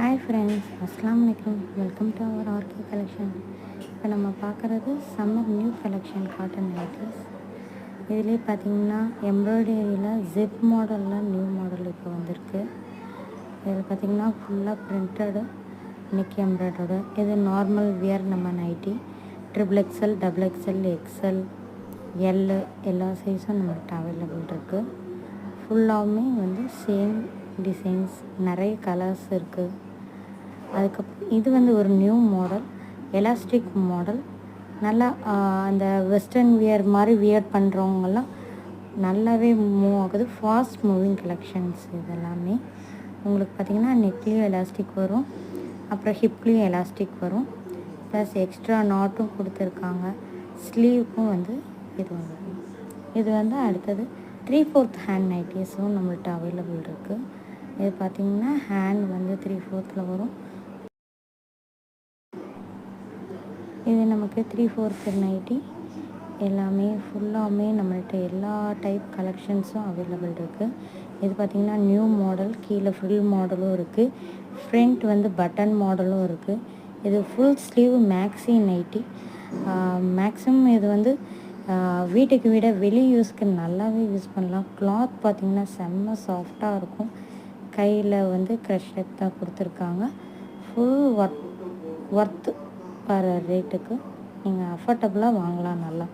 Hi friends, அஸ்ஸலாமு அலைக்கும். Welcome to our RK collection. இப்போ நம்ம பார்க்குறது summer new collection cotton nighties. இதிலே பார்த்தீங்கன்னா எம்ப்ராய்டரியில் ஜிப் மாடலில் நியூ மாடல் இப்போ வந்திருக்கு. இதில் பார்த்தீங்கன்னா ஃபுல்லாக பிரிண்டடு நெக் எம்ப்ராய்டரோட. இது நார்மல் வியர் நம்ம nighty triple XL, double XL, XL, L எல்லா சைஸும் நம்மகிட்ட அவைலபிள் இருக்குது. ஃபுல்லாகவுமே வந்து சேம் டிசைன்ஸ், நிறைய கலர்ஸ் இருக்குது. அதுக்கப்புறம் இது வந்து ஒரு நியூ மாடல், எலாஸ்டிக் மாடல். நல்லா அந்த வெஸ்டர்ன் வியர் மாதிரி வியர் பண்ணுறவங்கெல்லாம் நல்லாவே மூவ் ஆகுது. ஃபாஸ்ட் மூவிங் கலெக்ஷன்ஸ் இதெல்லாமே. உங்களுக்கு பார்த்திங்கன்னா நெக்லேயும் எலாஸ்டிக் வரும், அப்புறம் ஹிப்லேயும் எலாஸ்டிக் வரும், ப்ளஸ் எக்ஸ்ட்ரா நாட்டும் கொடுத்துருக்காங்க. ஸ்லீவுக்கும் வந்து இது வந்துடும். இது வந்து அடுத்தது 3/4 ஹேண்ட் நைட்டிஸும் நம்மள்ட்ட அவைலபிள் இருக்குது. இது பார்த்திங்கன்னா ஹேண்ட் வந்து 3/4 வரும். இது நமக்கு 3/4 நைட்டி. எல்லாமே ஃபுல்லாமே நம்மள்ட்ட எல்லா டைப் கலெக்ஷன்ஸும் அவைலபிள் இருக்குது. இது பார்த்திங்கன்னா நியூ மாடல், கீழே ஃப்ரில் மாடலும் இருக்குது, ஃப்ரண்ட் வந்து பட்டன் மாடலும் இருக்குது. இது full sleeve maxi nighty. Maximum இது வந்து வீட்டுக்கு விட வெளி யூஸ்க்கு நல்லாவே யூஸ் பண்ணலாம். கிளாத் பார்த்திங்கன்னா செம்ம சாஃப்டாக இருக்கும். கையில் வந்து க்ரஷ்ட் தான் கொடுத்துருக்காங்க. ஃபுல் ஒர்த்து வர ரேட்டுக்கு நீங்கள் அஃபோர்டபுளாக வாங்கலாம். நல்லா.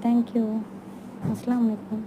தேங்க்யூ. அஸ்ஸலாமு அலைக்கும்.